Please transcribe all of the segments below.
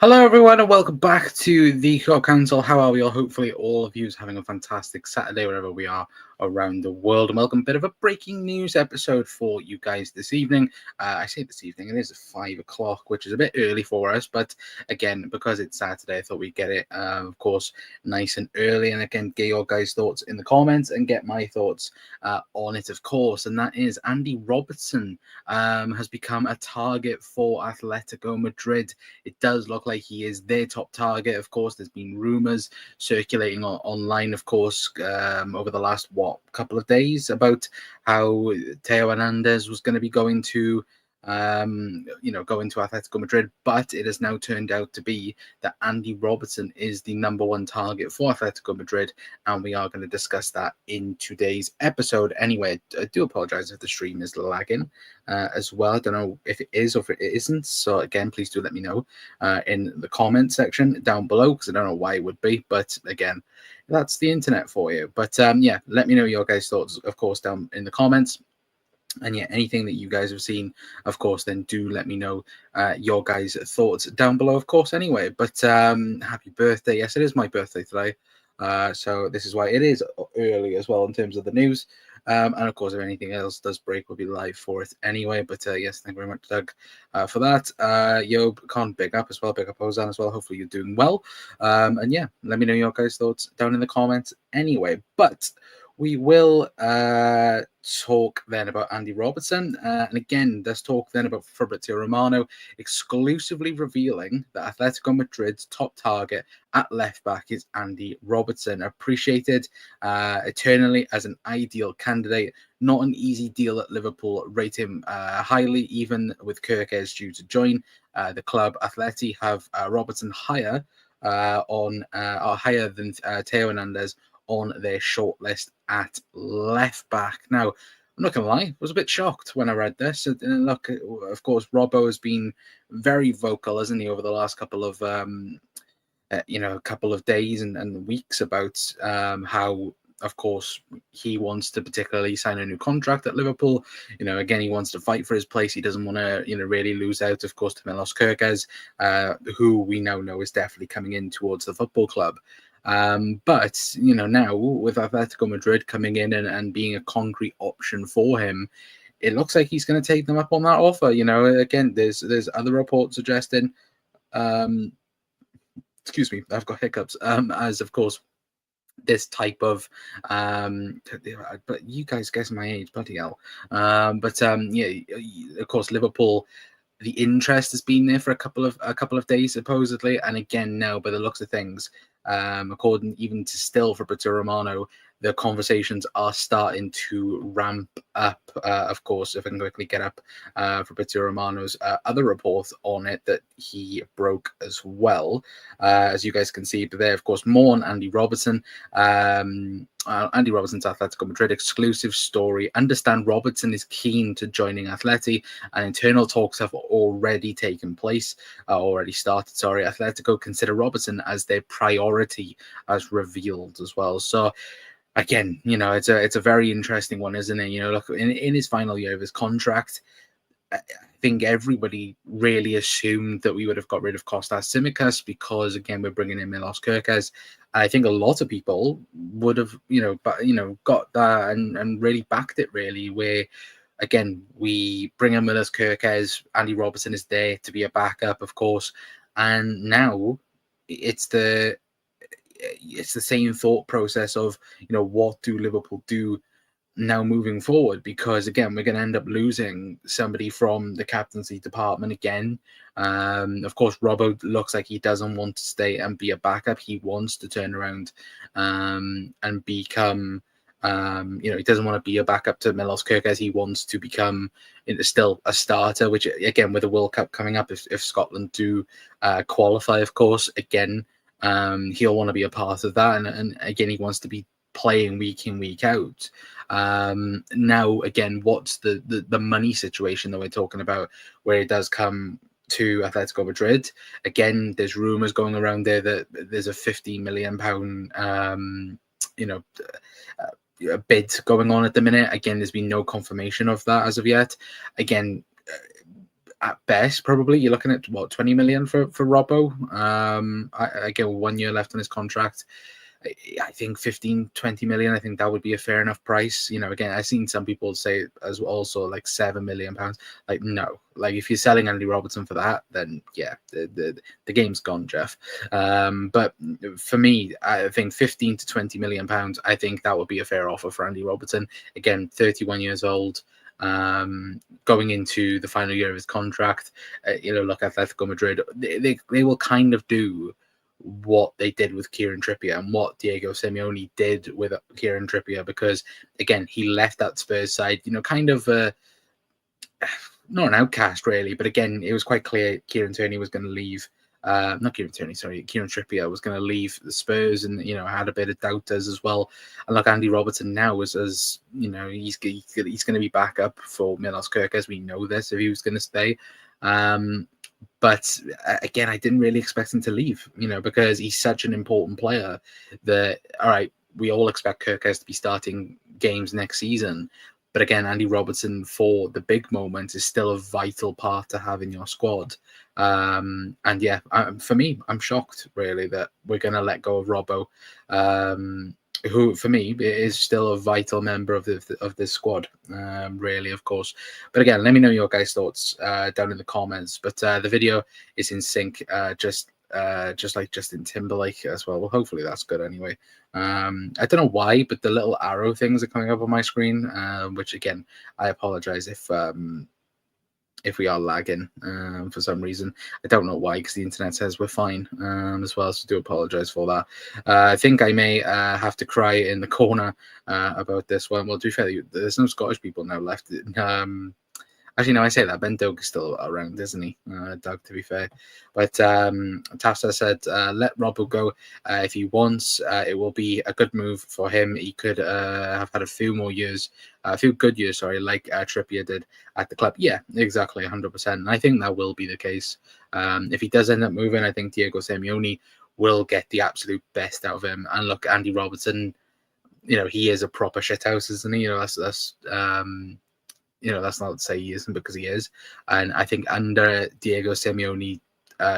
Hello, everyone, and welcome back to the Club Council. How are we all? Hopefully, all of you is having a fantastic Saturday wherever we are around the world. And welcome, bit of a breaking news episode for you guys this evening. I say this evening, it is 5 o'clock, which is a bit early for us, but again, because it's Saturday, I thought we'd get it, of course, nice and early. And again, get your guys' thoughts in the comments and get my thoughts on it, of course. And that is Andy Robertson has become a target for Atletico Madrid. It does look like he is their top target. Of course, there's been rumours circulating online, of course, over the last couple of days about how Theo Hernandez was going to be going to going to Atletico Madrid, but it has now turned out to be that Andy Robertson is the number one target for Atletico Madrid, and we are going to discuss that in today's episode. Anyway, I do apologize if the stream is lagging as well. I don't know if it is or if it isn't, so again, please do let me know in the comment section down below, because I don't know why it would be, but again, that's the internet for you. But yeah, let me know your guys' thoughts, of course, down in the comments. And yeah, anything that you guys have seen, of course, then do let me know your guys' thoughts down below, of course, anyway. But happy birthday. Yes, it is my birthday today. So this is why it is early as well in terms of the news. And of course, if anything else does break, we'll be live for it anyway. But yes, thank you very much, Doug, for that. Yob, can't big up as well. Big up Ozan as well. Hopefully you're doing well. And yeah, let me know your guys' thoughts down in the comments anyway. But we will talk then about Andy Robertson. And again, let's talk then about Fabrizio Romano exclusively revealing that Atletico Madrid's top target at left back is Andy Robertson. Appreciated eternally as an ideal candidate. Not an easy deal at Liverpool. Rate him highly, even with Kirkes due to join the club. Atleti have Robertson higher higher than Theo Hernandez on their shortlist at left back. Now, I'm not going to lie, I was a bit shocked when I read this. And look, of course, Robbo has been very vocal, hasn't he, over the last couple of days and weeks about how, of course, he wants to particularly sign a new contract at Liverpool. Again, he wants to fight for his place. He doesn't want to, really lose out, of course, to Milos Kirkes, who we now know is definitely coming in towards the football club. But now with Atletico Madrid coming in and being a concrete option for him, it looks like he's going to take them up on that offer. Again, there's other reports suggesting, excuse me, I've got hiccups, as of course this type of but you guys guess my age, bloody hell. Yeah, of course, Liverpool, the interest has been there for a couple of days supposedly, and again now by the looks of things, according even to still Fabrizio Romano, the conversations are starting to ramp up. Of course, if I can quickly get up Fabrizio Romano's other report on it that he broke as well, as you guys can see there, of course, more on Andy Robertson. Andy Robertson's Atletico Madrid exclusive story. Understand Robertson is keen to joining Atleti, and internal talks have already taken place, already started. Sorry, Atletico consider Robertson as their priority, as revealed as well. So again, it's a very interesting one, isn't it? Look, in his final year of his contract, I think everybody really assumed that we would have got rid of Kostas Tsimikas because, again, we're bringing in Milos Kirkes. I think a lot of people would have, got that and really backed it, really, where, again, we bring in Milos Kirkes, Andy Robertson is there to be a backup, of course, and now it's the same thought process of, what do Liverpool do now moving forward, because again we're going to end up losing somebody from the captaincy department again. Of course, Robbo looks like he doesn't want to stay and be a backup. He wants to turn around and become he doesn't want to be a backup to Milos Kirkes. He wants to become still a starter, which again, with the World Cup coming up, if Scotland do qualify, of course, again, he'll want to be a part of that, and again, he wants to be playing week in, week out. Now, again, what's the money situation that we're talking about, where it does come to Atletico Madrid? Again, there's rumours going around there that there's a £15 million a bid going on at the minute. Again, there's been no confirmation of that as of yet. Again, at best, probably you're looking at what 20 million for Robbo. I get 1 year left on his contract. I think 15, 20 million. I think that would be a fair enough price. You know, again, I've seen some people say as also like £7 million. Like, no, like if you're selling Andy Robertson for that, then yeah, the game's gone, Jeff. But for me, I think 15 to 20 million pounds. I think that would be a fair offer for Andy Robertson. Again, 31 years old. Going into the final year of his contract, look, Atletico Madrid, they will kind of do what they did with Kieran Trippier and what Diego Simeone did with Kieran Trippier, because again, he left that Spurs side, kind of not an outcast really, but again, it was quite clear Kieran Tierney was going to leave. Not Kieran Tierney, sorry, Kieran Trippier was going to leave the Spurs, and had a bit of doubters as well. And like Andy Robertson now is, as he's going to be back up for Milos Kerkez. We know this if he was going to stay. But again, I didn't really expect him to leave, because he's such an important player that, all right, we all expect Kerkez to be starting games next season. But again, Andy Robertson for the big moment is still a vital part to have in your squad. And yeah, for me, I'm shocked really that we're going to let go of Robbo, who for me is still a vital member of this squad, really, of course. But again, let me know your guys' thoughts down in the comments. But the video is in sync, just like Justin Timberlake as well. Well, hopefully that's good anyway. I don't know why, but the little arrow things are coming up on my screen, which again, I apologize if we are lagging for some reason. I don't know why, because the internet says we're fine as well, so do apologize for that. I think I may have to cry in the corner about this one. Well, to be fair, there's no Scottish people now left. Actually, no, I say that. Ben Doak is still around, isn't he? Doug, to be fair. But Tafsa said, let Robbo go if he wants. It will be a good move for him. He could have had a few good years, like Trippier did at the club. Yeah, exactly, 100%. And I think that will be the case. If he does end up moving, I think Diego Simeone will get the absolute best out of him. And look, Andy Robertson, he is a proper shithouse, isn't he? That's not to say he isn't, because he is. And I think under Diego Simeone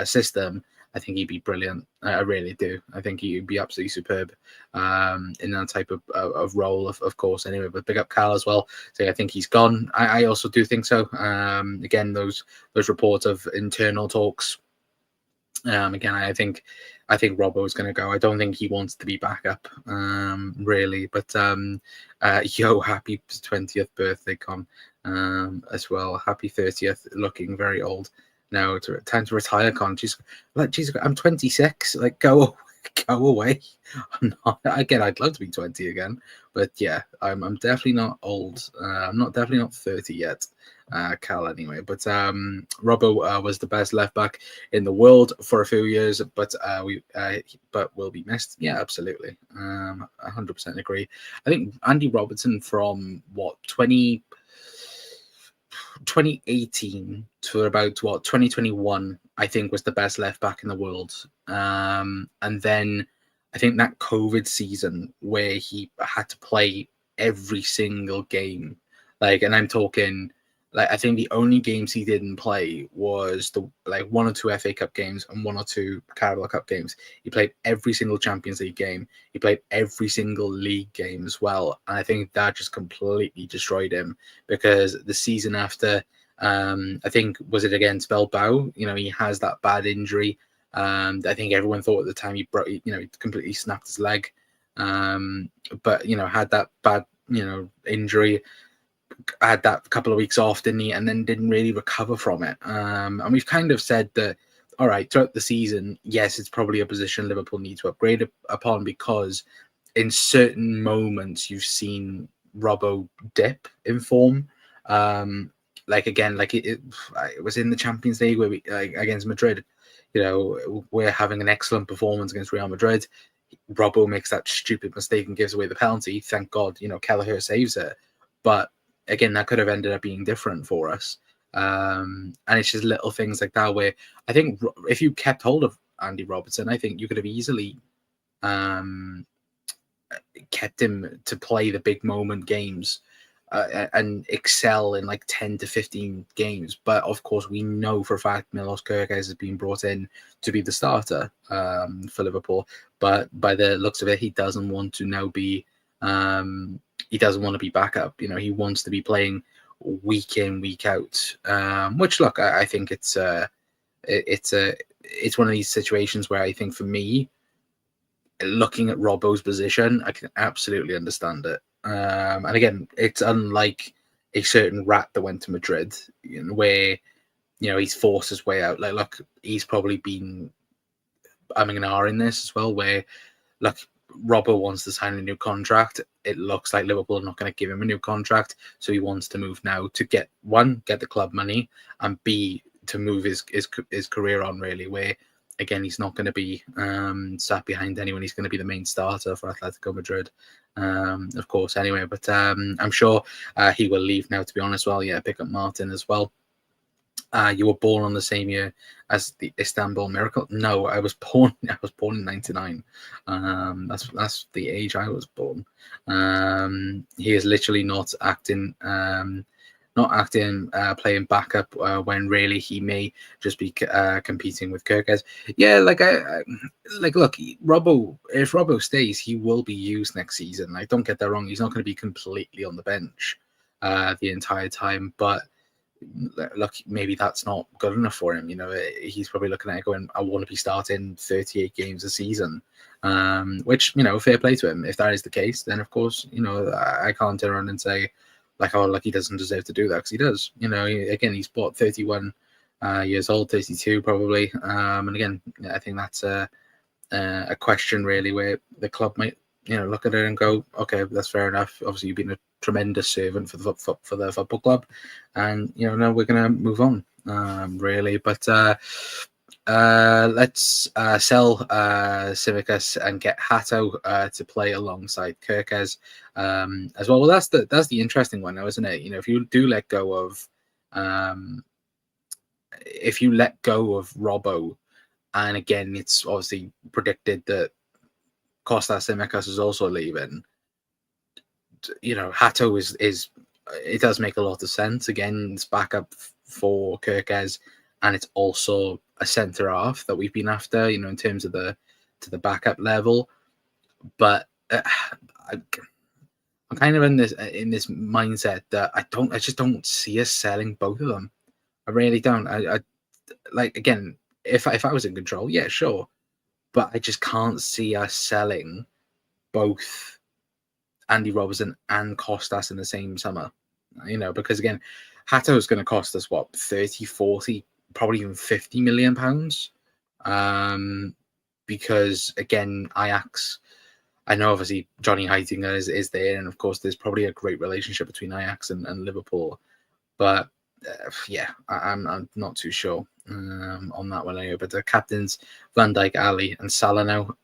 system, I think he'd be brilliant. I really do. I think he'd be absolutely superb in that type of role, of course, anyway. But big up Cal as well. So I think he's gone. I also do think so. Again, those reports of internal talks. Again, I think Robbo is going to go. I don't think he wants to be back up, really. But happy 20th birthday, Con, as well. Happy 30th. Looking very old now. Time to retire, Con. She's I'm 26. Like, go away. I'm not. Again, I'd love to be 20 again, but yeah, I'm definitely not old. I'm definitely not 30 yet. Cal anyway, but Robbo was the best left back in the world for a few years, but will be missed. Yeah, absolutely. 100% agree. I think Andy Robertson from 2018 to about 2021, I think was the best left back in the world. And then I think that COVID season where he had to play every single game, and I'm talking, I think the only games he didn't play was the 1 or 2 FA Cup games and 1 or 2 Carabao Cup games. He played every single Champions League game. He played every single league game as well. And I think that just completely destroyed him, because the season after, I think, was it against Bilbao? He has that bad injury. I think everyone thought at the time he completely snapped his leg. But had that bad, injury. Had that couple of weeks off, didn't he? And then didn't really recover from it. And we've kind of said that, all right, throughout the season, yes, it's probably a position Liverpool need to upgrade upon, because in certain moments you've seen Robbo dip in form. It was in the Champions League where we against Madrid. We're having an excellent performance against Real Madrid. Robbo makes that stupid mistake and gives away the penalty. Thank God, Kelleher saves it. But again, that could have ended up being different for us. And it's just little things like that where I think if you kept hold of Andy Robertson, I think you could have easily kept him to play the big moment games and excel in like 10 to 15 games. But of course, we know for a fact Milos Kerkez has been brought in to be the starter for Liverpool. But by the looks of it, he doesn't want to now be. He doesn't want to be backup. He wants to be playing week in, week out. Which, look, I think it's one of these situations where I think for me, looking at Robbo's position, I can absolutely understand it. And again, it's unlike a certain rat that went to Madrid, where he's forced his way out. Like, look, he's probably been umming and ahhing this as well, where look, Robbo wants to sign a new contract. It looks like Liverpool are not going to give him a new contract, so he wants to move now to get the club money, and B, to move his career on, really, where again he's not going to be sat behind anyone. He's going to be the main starter for Atletico Madrid, of course, anyway. But I'm sure he will leave now, to be honest. Well, yeah, pick up Martin as well. You were born on the same year as the Istanbul Miracle? No, I was born in '99. That's the age I was born. He is literally not acting, playing backup when really he may just be competing with Kerkez. Yeah, look, Robbo. If Robbo stays, he will be used next season. Like, don't get that wrong. He's not going to be completely on the bench the entire time, but look, maybe that's not good enough for him. He's probably looking at it going, I want to be starting 38 games a season, which, fair play to him. If that is the case, then of course, I can't turn around and say like, oh, like he doesn't deserve to do that, because he does. Again, he's 31 years old, 32 probably. And again, I think that's a question really where the club might, look at it and go, okay, that's fair enough. Obviously, you've been a tremendous servant for the football club, and now we're going to move on, really. But let's sell Tsimikas and get Hato to play alongside Kerkez as well. Well, that's the interesting one now, isn't it? If you do let go of Robbo, and again, it's obviously predicted that Kostas Tsimikas is also leaving. Hato is it does make a lot of sense. Again, it's backup for Kerkez, and it's also a centre half that we've been after, in terms of the backup level. But I'm kind of in this mindset that I just don't see us selling both of them. I really don't. I like, again, if I was in control, yeah, sure, but I just can't see us selling both Andy Robertson and Kostas in the same summer, because again, Hato is going to cost us what, 30, 40, probably even 50 million pounds. Because again, Ajax, I know obviously Johnny Heitinga is there, and of course there's probably a great relationship between Ajax and Liverpool, but yeah, I'm not too sure on that one anyway. But the captains, Van Dijk, Ali, and Salah now.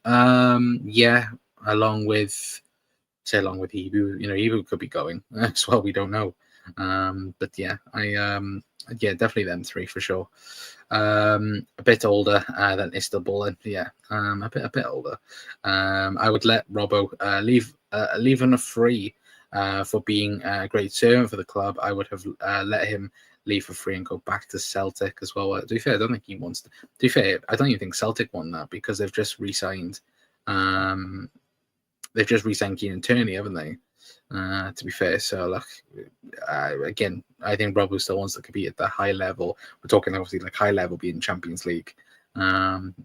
Yeah, along with Ibu. Ibu could be going as well. We don't know. But yeah, definitely them three for sure. A bit older than Istanbul, and yeah, a bit older. I would let Robbo leave on a free for being a great servant for the club. I would have let him leave for free and go back to Celtic as well. To be fair, I don't think he wants to. To be fair, I don't even think Celtic want that, because they've just re-signed. They've just re-signed Keenan Tierney, haven't they? To be fair, so again, I think Robbo still wants to compete at the high level. We're talking obviously like high level being Champions League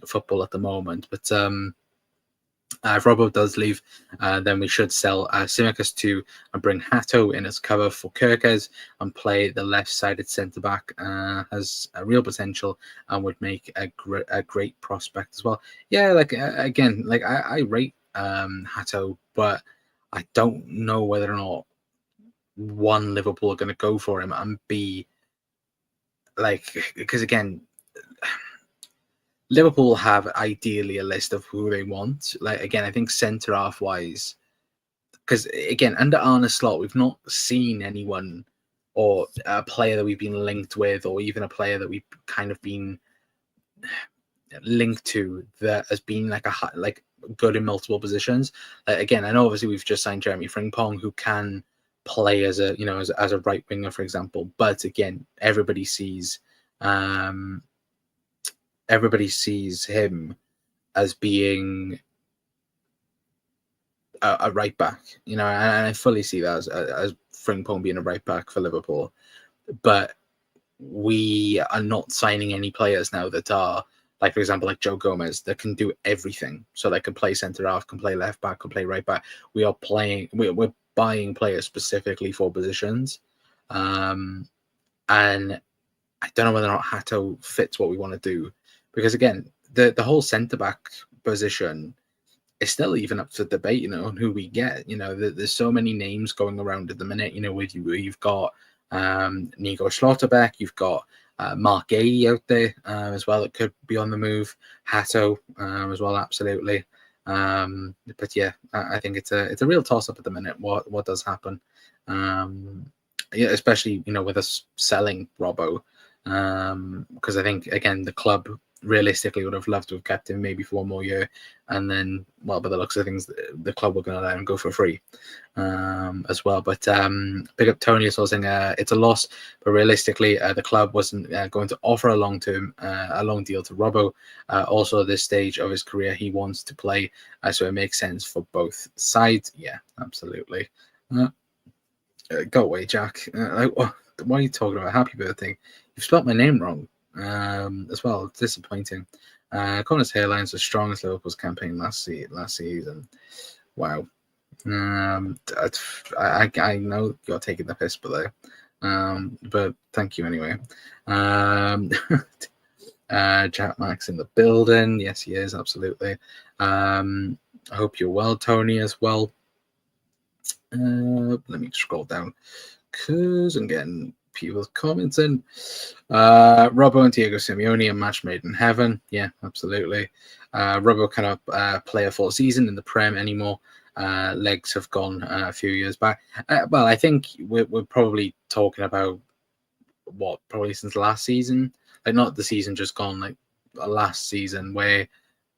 football at the moment. But if Robbo does leave, then we should sell Tsimikas to and bring Hato in as cover for Kerkez and play the left-sided centre-back. Has a real potential and would make a great prospect as well. Yeah, again, I rate Hato, but I don't know whether or not one, Liverpool are going to go for him, and B, because again, Liverpool have ideally a list of who they want. Again, I think centre half wise, because again, under Arne Slot, we've not seen anyone or a player that we've been linked with, or even a player that we've kind of been linked to that has been good in multiple positions. Again, I know obviously we've just signed Jeremy Frimpong, who can play as a as a right winger, for example. But again, everybody sees him as being a right back, and I fully see that as Frimpong being a right back for Liverpool. But we are not signing any players now that are, like, for example, like Joe Gomez, that can do everything. So they can play centre half, can play left back, can play right back. We're buying players specifically for positions, and I don't know whether or not Hato fits what we want to do, because again, the whole centre back position is still even up for debate, on who we get. There's so many names going around at the minute. You've got Nico Schlotterbeck, you've got Mark Gay out there as well. It could be on the move. Hato as well, absolutely. But yeah, I think it's a real toss up at the minute. What does happen? Yeah, especially with us selling Robbo, because I think again the club realistically would have loved to have kept him maybe for one more year, and then, well, by the looks of things, the club were going to let him go for free as well. But big up Tony as well, saying it's a loss, but realistically the club wasn't going to offer a long deal to Robbo. Also at this stage of his career he wants to play, so it makes sense for both sides. Yeah, absolutely. Go away, Jack. What are you talking about? Happy birthday. You've spelt my name wrong as well. It's disappointing. Connor's hairline's as strong as Liverpool's campaign last season. Wow. I know you're taking the piss, but thank you anyway. Jack Max in the building. Yes, he is, absolutely. I hope you're well, Tony, as well. Let me scroll down because I'm getting people commenting. Robbo and Diego Simeone, a match made in heaven. Yeah, absolutely. Robbo cannot play a full season in the Prem anymore. Legs have gone a few years back. Well, I think we're probably talking about probably since last season, like not the season just gone, like last season, where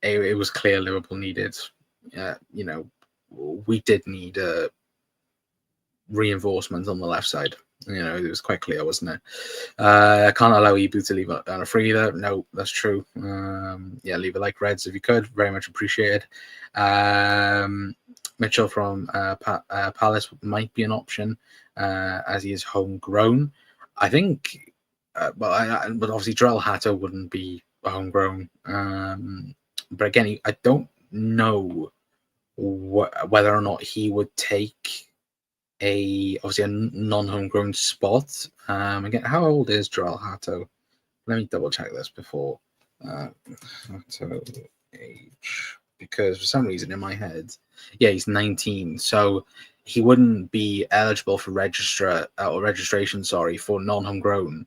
it was clear Liverpool needed, we did need a reinforcement on the left side. It was quite clear, wasn't it? Can't allow Ibu to leave on a free either. No, that's true. Yeah, leave it like Reds if you could. Very much appreciated. Mitchell from Palace might be an option as he is homegrown. I think, but obviously Joel Hato wouldn't be homegrown. But again, I don't know whether or not he would take obviously a non-homegrown spot. Again, how old is Joel Hato? Let me double check this before. Hato age, because for some reason in my head, yeah, he's 19, so he wouldn't be eligible for registration. For non-homegrown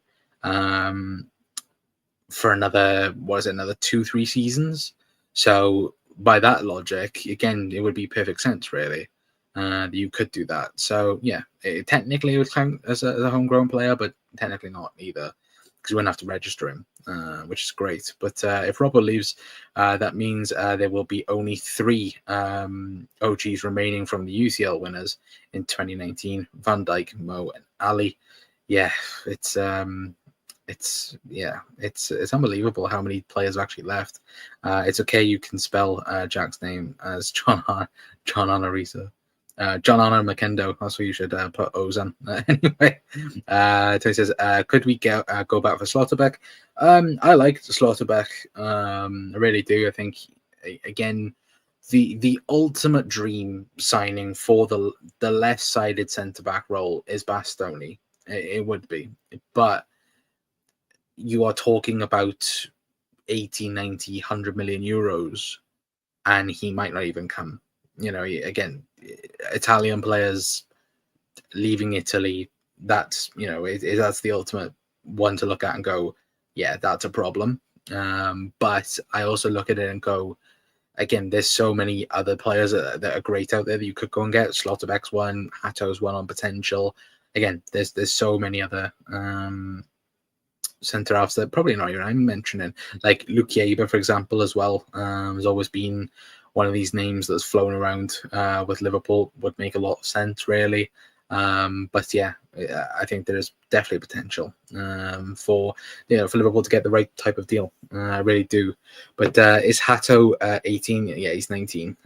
for another 2-3 seasons. So by that logic, again, it would be perfect sense, really. You could do that. So yeah, technically it would count as a homegrown player, but technically not either, because we wouldn't have to register him, which is great. But if Robbo leaves, that means there will be only 3 OGs remaining from the UCL winners in 2019: Van Dijk, Mo, and Ali. Yeah, it's unbelievable how many players have actually left. It's okay, you can spell Jack's name as John Honorisa. John Honor McKendo. That's what you should put O's on. Anyway, Tony says, could we go back for Schlotterbeck? I like Schlotterbeck. I really do. I think, again, the ultimate dream signing for the left-sided centre-back role is Bastoni. It would be. But you are talking about 80, 90, 100 million euros, and he might not even come. Again, Italian players leaving Italy, that's that's the ultimate one to look at and go, yeah, that's a problem. But I also look at it and go, again, there's so many other players that are great out there that you could go and get. Schlotterbeck's one, Hato's one on potential. Again, there's so many other centre halves that probably not even I'm mentioning, like Luke Yeaber, for example, as well. Has always been one of these names that's flown around with Liverpool. Would make a lot of sense, really. But yeah, I think there is definitely potential for for Liverpool to get the right type of deal. I really do. But is Hato 18? Yeah, he's 19.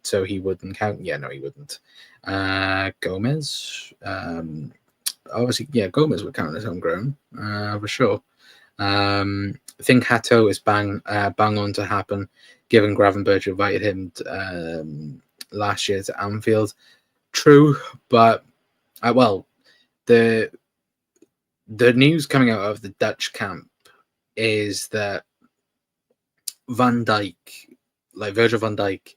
So he wouldn't count. Yeah, no, he wouldn't. Gomez. Obviously, yeah, Gomez would count as homegrown for sure. I think Hato is bang on to happen, given Gravenberch invited him last year to Anfield. True, but well, the news coming out of the Dutch camp is that Van Dijk, like Virgil van Dijk,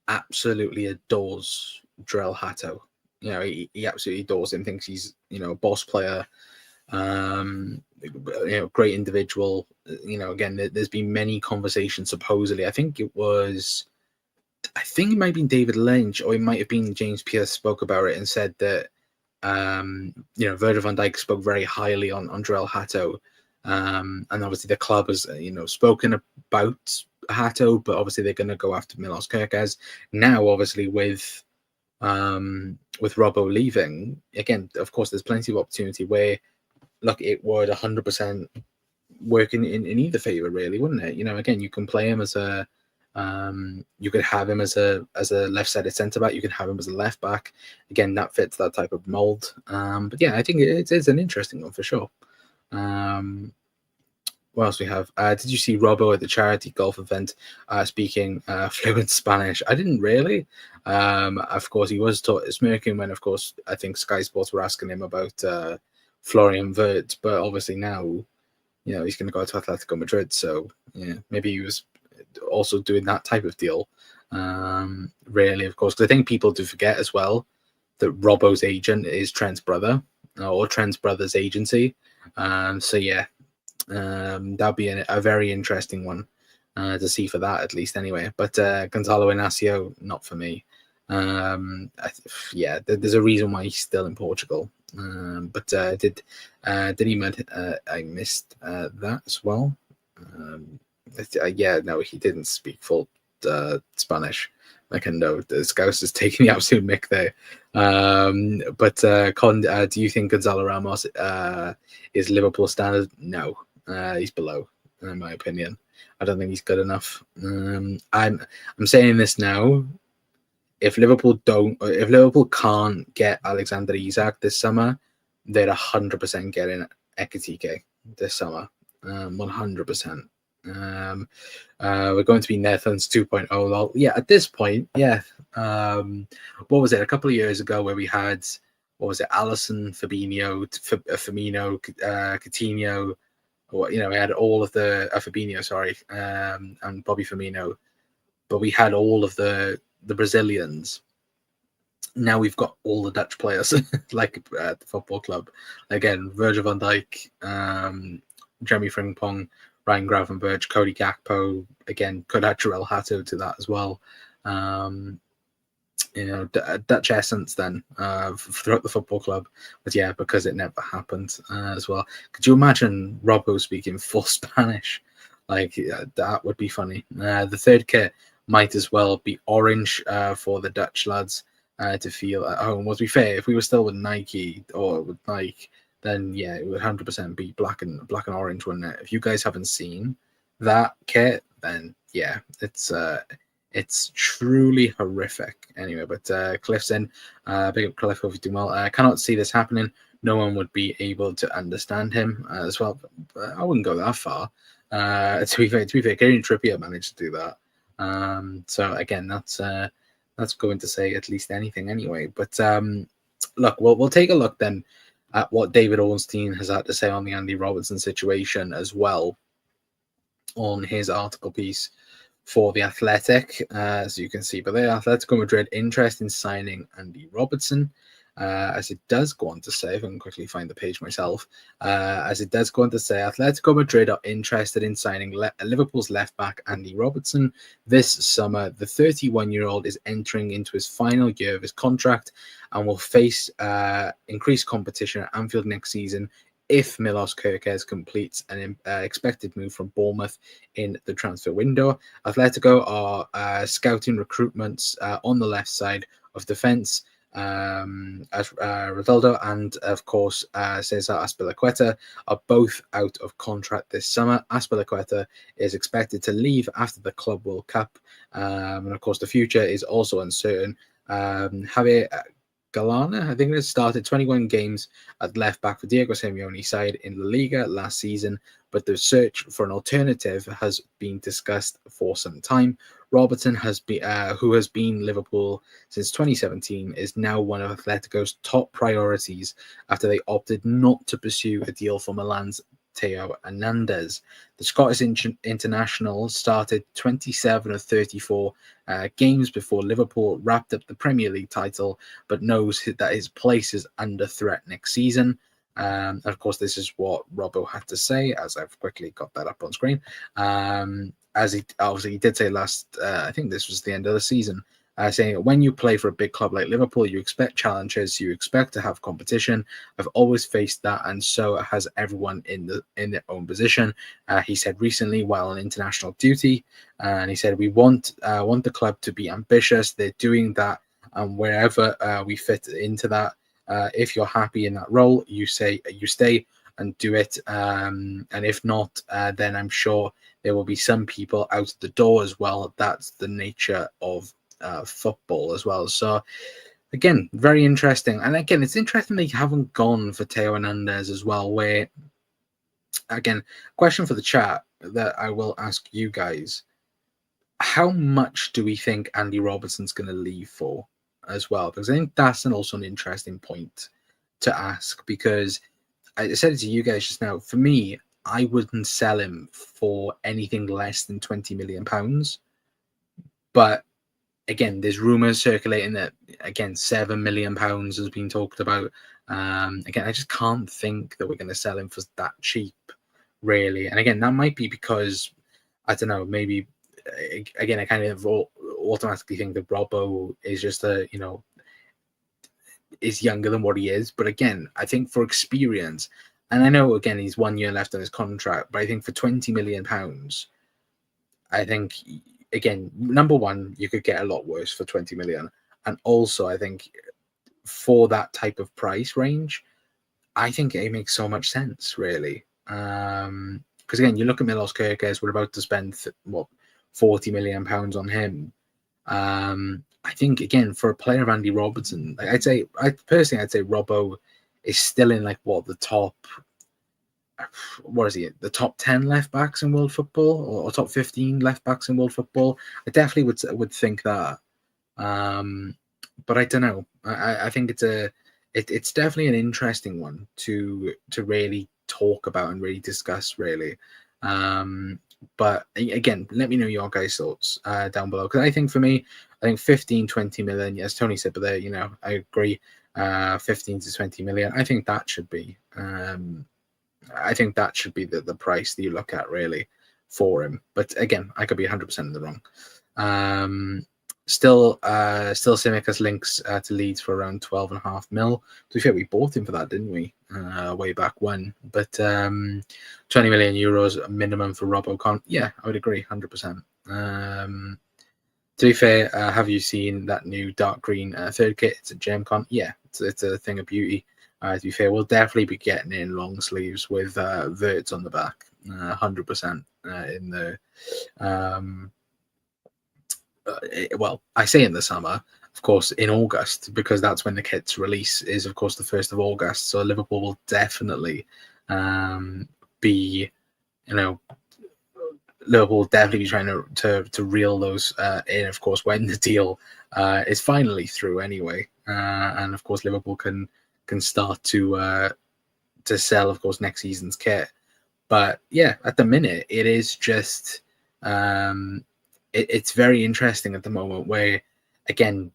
absolutely adores Drell Hato. He absolutely adores him. Thinks he's a boss player. Great individual. Again, there's been many conversations. Supposedly, I think it might have been David Lynch, or it might have been James Pearce spoke about it and said that Virgil van Dijk spoke very highly on Drell Hato, and obviously the club has spoken about Hato, but obviously they're going to go after Milos Kerkez now. Obviously with Robbo leaving again, of course, there's plenty of opportunity where, look, it would 100% work in either favor, really, wouldn't it? Again, you can play him as a you could have him as a left-sided centre back. You can have him as a left back. Again, that fits that type of mold. But yeah, I think it is an interesting one for sure. What else we have? Did you see Robbo at the charity golf event speaking fluent Spanish? I didn't really. Of course, he was smirking when, of course, I think Sky Sports were asking him about Florian Wirtz, but obviously now, he's going to go to Atletico Madrid. So yeah, maybe he was also doing that type of deal. Really, of course, because I think people do forget as well that Robbo's agent is Trent's brother, or Trent's brother's agency. So yeah, that'll be a very interesting one to see for that, at least anyway. But Gonzalo Inacio, not for me. Yeah, there's a reason why he's still in Portugal. But did he? I missed that as well. Yeah, no, he didn't speak full Spanish. Like I know the Scouse is taking the absolute mick there. But Con, do you think Gonzalo Ramos is Liverpool standard? No, he's below, in my opinion. I don't think he's good enough. I'm saying this now. If Liverpool can't get Alexander Isak this summer, they're 100% getting Ekitike this summer. 100%. We're going to be Netherlands 2.0. Yeah, at this point, yeah. What was it? A couple of years ago where we had, what was it? Alisson, Fabinho, Firmino, Coutinho. We had all of the Fabinho, sorry, and Bobby Firmino, but we had all of the Brazilians. Now we've got all the Dutch players, like at the football club. Again, Virgil van Dijk, Jeremy Frimpong, Ryan Gravenberch, Cody Gakpo. Again, could add Drell Hato to that as well. Dutch essence then throughout the football club. But yeah, because it never happened as well. Could you imagine Robbo speaking full Spanish? Like, that would be funny. The third kit might as well be orange for the Dutch lads to feel at home. Well, to be fair, if we were still with Nike or with Nike, then yeah, it would 100% be black and orange, wouldn't it? If you guys haven't seen that kit, then yeah, it's truly horrific. Anyway, but Cliff's in. Big up Cliff, hope you're doing well. I cannot see this happening. No one would be able to understand him as well. But I wouldn't go that far. To be fair, Kieran Trippier managed to do that. So again, that's going to say at least anything anyway. But look, we'll take a look then at what David Ornstein has had to say on the Andy Robertson situation as well on his article piece for The Athletic, as you can see. But there, Atletico Madrid interest in signing Andy Robertson. As it does go on to say, if I can quickly find the page myself, as it does go on to say, Atletico Madrid are interested in signing Liverpool's left back Andy Robertson this summer. The 31-year-old is entering into his final year of his contract and will face increased competition at Anfield next season if Milos Kerkez completes an expected move from Bournemouth in the transfer window. Atletico are scouting recruitments on the left side of defence. as Rivaldo and of course Cesar Azpilicueta are both out of contract this summer. Azpilicueta is expected to leave after the Club World Cup, and of course the future is also uncertain. Javier Galana, I think it started 21 games at left back for Diego Simeone's side in La Liga last season, but the search for an alternative has been discussed for some time. Robertson has been, who has been Liverpool since 2017, is now one of Atletico's top priorities after they opted not to pursue a deal for Milan's Theo Hernandez. The Scottish international started 27 of 34 games before Liverpool wrapped up the Premier League title, but knows that his place is under threat next season. Of course, this is what Robbo had to say, as I've quickly got that up on screen. As he obviously did say last, I think this was the end of the season, saying when you play for a big club like Liverpool, you expect challenges, you expect to have competition. I've always faced that, and so has everyone in their own position. He said recently while on international duty, and he said we want the club to be ambitious. They're doing that, and wherever we fit into that, if you're happy in that role, you stay and do it. And if not, then I'm sure there will be some people out the door as well. That's the nature of football as well. So again, very interesting. And again, it's interesting they haven't gone for Theo Hernandez as well, where again, question for the chat that I will ask you guys: how much do we think Andy Robertson's going to leave for as well? Because I think that's also an interesting point to ask, because I said it to you guys just now, for me, I wouldn't sell him for anything less than £20 million. But again, there's rumours circulating that, again, £7 million has been talked about. Again, I just can't think that we're going to sell him for that cheap, really. And again, that might be because, I don't know, maybe, again, I kind of automatically think that Robbo is just is younger than what he is. But again, I think for experience, and I know, again, he's 1 year left on his contract, but I think for £20 million, I think, again, number one, you could get a lot worse for 20 million. And also, I think for that type of price range, I think it makes so much sense, really. Because again, you look at Milos Kerkez, we're about to spend £40 million on him. I think, again, for a player of Andy Robertson, I'd say Robbo is still in the top, what is he, the top 10 left backs in world football, or top 15 left backs in world football. I definitely would think that. But I don't know. I think it's definitely an interesting one to really talk about and really discuss, really. But again, let me know your guys' thoughts down below. Because I think for me, I think 15, 20 million, as Tony said, but there, I agree, 15 to 20 million. I think that should be, the price that you look at, really, for him. But again, I could be 100% in the wrong. Still Simic has links to Leeds for around 12.5 mil. To be fair, we bought him for that, didn't we? Way back when. But 20 million euros minimum for Robocon. Yeah, I would agree, 100%. To be fair, have you seen that new dark green third kit? It's a GemCon. Yeah, it's a thing of beauty. To be fair, we'll definitely be getting in long sleeves with verts on the back, 100% in the. Well, I say in the summer, of course, in August, because that's when the kit's release is, of course, the 1st of August. So Liverpool will definitely be, Liverpool will definitely be trying to reel those in, of course, when the deal is finally through anyway. And of course, Liverpool can start to sell, of course, next season's kit. But yeah, at the minute, it is just it's very interesting at the moment, where, again,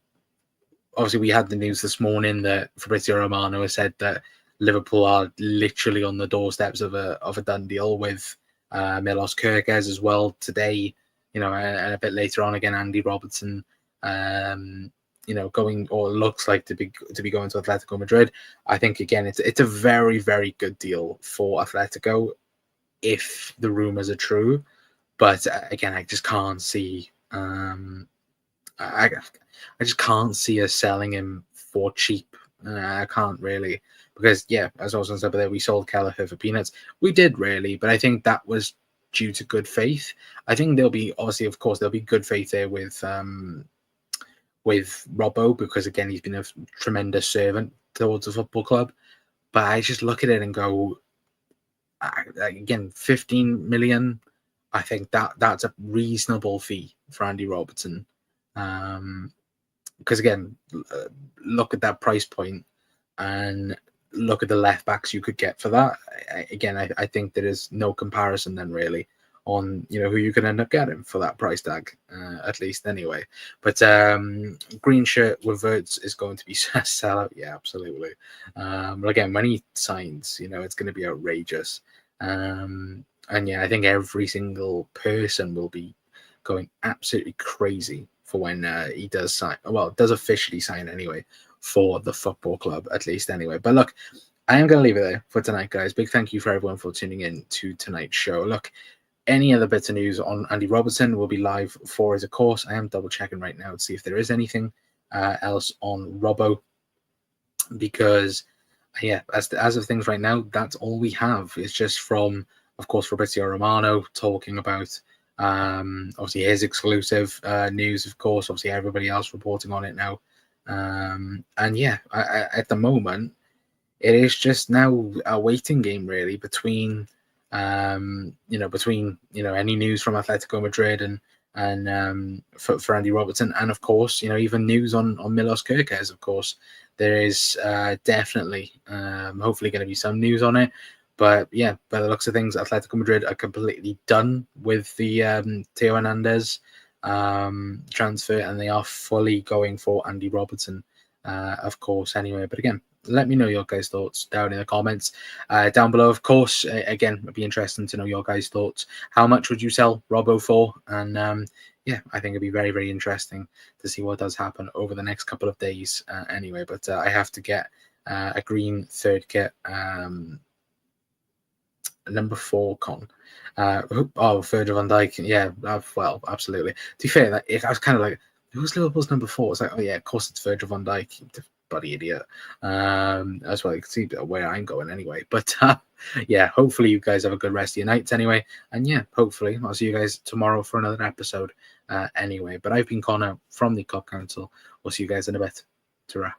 obviously we had the news this morning that Fabrizio Romano has said that Liverpool are literally on the doorsteps of a done deal with Milos Kerkez as well today, and a bit later on, again, Andy Robertson, going, or looks like to be going to Atletico Madrid. I think, again, it's a very, very good deal for Atletico if the rumors are true. But again, I just can't see. I just can't see us selling him for cheap. I can't really, because as I was saying there, we sold Kelleher for peanuts. We did really, but I think that was due to good faith. I think there'll be there'll be good faith there with Robbo, because again he's been a tremendous servant towards the football club. But I just look at it and go, again, 15 million. I think that's a reasonable fee for Andy Robertson. Because again, look at that price point and look at the left backs you could get for that. I think there is no comparison then really on who you can end up getting for that price tag, at least anyway. But green shirt with Verts is going to be a sellout. Yeah, absolutely. But again, when he signs, it's going to be outrageous. And I think every single person will be going absolutely crazy for when he does sign. Well, does officially sign anyway for the football club, at least anyway. But look, I am going to leave it there for tonight, guys. Big thank you for everyone for tuning in to tonight's show. Look, any other bits of news on Andy Robertson will be live for us, of course. I am double checking right now to see if there is anything else on Robbo, because as of things right now, that's all we have. It's just from, of course, Fabrizio Romano talking about obviously his exclusive news, of course. Obviously, everybody else reporting on it now. At the moment, it is just now a waiting game really between any news from Atletico Madrid and for Andy Robertson, and of course even news on Milos Kerkez. Of course, there is definitely hopefully going to be some news on it. But by the looks of things, Atletico Madrid are completely done with the Theo Hernandez transfer, and they are fully going for Andy Robertson, of course, anyway. But again, let me know your guys' thoughts down in the comments down below. Of course, again, it'd be interesting to know your guys' thoughts. How much would you sell Robbo for? And I think it'd be very, very interesting to see what does happen over the next couple of days anyway. But I have to get a green third kit, number 4 con. Virgil van Dijk. Yeah, well, absolutely. To be fair, I was kind of like, who's Liverpool's number 4? It's like, oh yeah, of course it's Virgil van Dijk. Bloody idiot. That's why I can see where I'm going anyway. But hopefully you guys have a good rest of your nights anyway. And hopefully I'll see you guys tomorrow for another episode anyway. But I've been Connor from the Cop Council. We'll see you guys in a bit. Ta-ra.